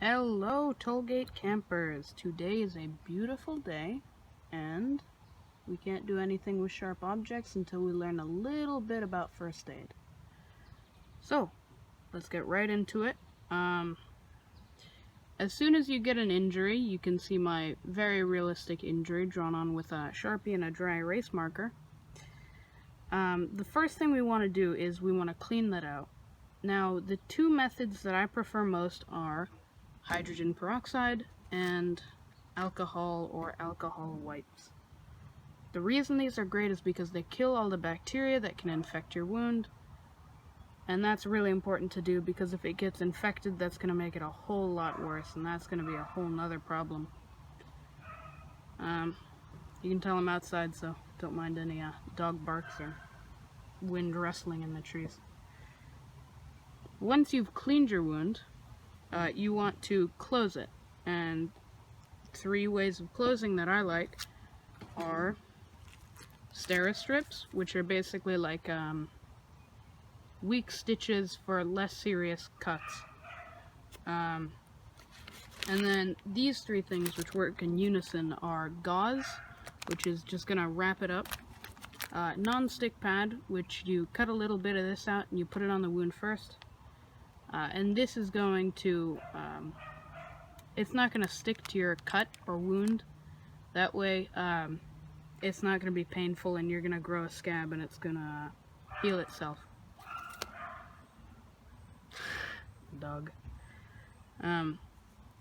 Hello, Tollgate campers. Today is a beautiful day, and we can't do anything with sharp objects until we learn a little bit about first aid. So, let's get right into it. As soon as you get an injury, you can see my very realistic injury drawn on with a Sharpie and a dry erase marker. The first thing we want to do is we want to clean that out. Now, the two methods that I prefer most are hydrogen peroxide and alcohol or alcohol wipes. The reason these are great is because they kill all the bacteria that can infect your wound, and that's really important to do because if it gets infected, that's going to make it a whole lot worse, and that's going to be a whole nother problem. You can tell I'm outside, so don't mind any dog barks or wind rustling in the trees. Once you've cleaned your wound, you want to close it, and three ways of closing that I like are Steri-strips, which are basically like weak stitches for less serious cuts, and then these three things which work in unison are gauze, which is just gonna wrap it up, non-stick pad, which you cut a little bit of this out and you put it on the wound first. And this is going to, it's not going to stick to your cut or wound. That way, it's not going to be painful and you're going to grow a scab and it's going to heal itself. Dog. And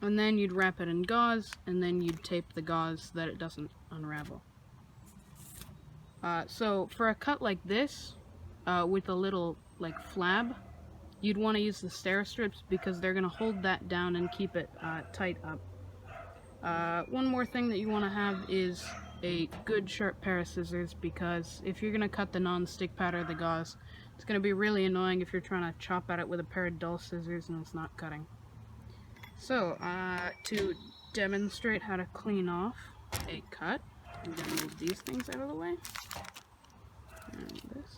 then you'd wrap it in gauze, and then you'd tape the gauze so that it doesn't unravel. So for a cut like this, with a little, like, flab, you'd want to use the Steri-strips because they're going to hold that down and keep it tight up. One more thing that you want to have is a good sharp pair of scissors, because if you're going to cut the non-stick pad or the gauze, it's going to be really annoying if you're trying to chop at it with a pair of dull scissors and it's not cutting. So, to demonstrate how to clean off a cut, I'm going to move these things out of the way. And this.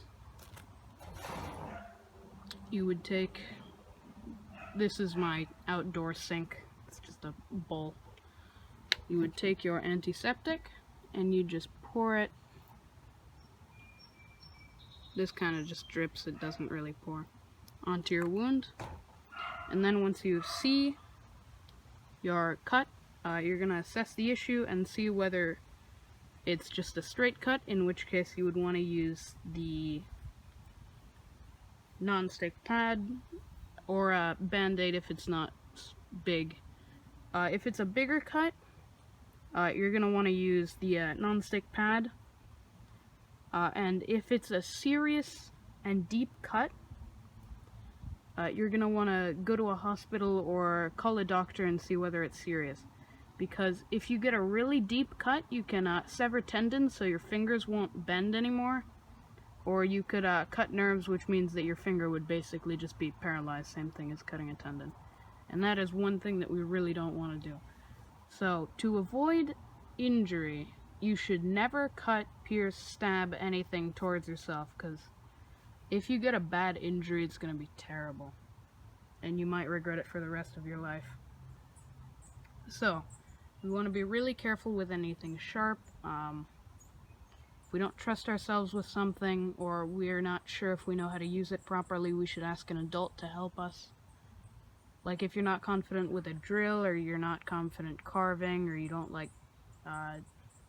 You would take, this is my outdoor sink, it's just a bowl. You would take your antiseptic and you just pour it. This kind of just drips, it doesn't really pour, onto your wound. And then once you see your cut, you're going to assess the issue and see whether it's just a straight cut, in which case you would want to use the non-stick pad or a band-aid if it's not big. If it's a bigger cut, you're going to want to use the non-stick pad, and if it's a serious and deep cut, you're going to want to go to a hospital or call a doctor and see whether it's serious, because if you get a really deep cut, you can sever tendons so your fingers won't bend anymore. Or you could cut nerves, which means that your finger would basically just be paralyzed, same thing as cutting a tendon. And that is one thing that we really don't want to do. So, to avoid injury, you should never cut, pierce, stab anything towards yourself, because if you get a bad injury, it's going to be terrible. And you might regret it for the rest of your life. So, we want to be really careful with anything sharp. If we don't trust ourselves with something, or we're not sure if we know how to use it properly, we should ask an adult to help us. Like if you're not confident with a drill, or you're not confident carving, or you don't like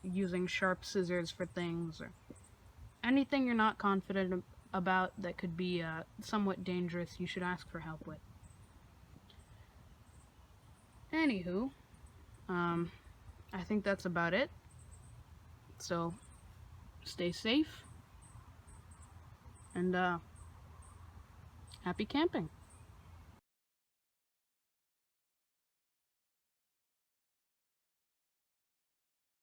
using sharp scissors for things, or anything you're not confident about that could be somewhat dangerous, you should ask for help with. Anywho, I think that's about it. So, stay safe, and happy camping.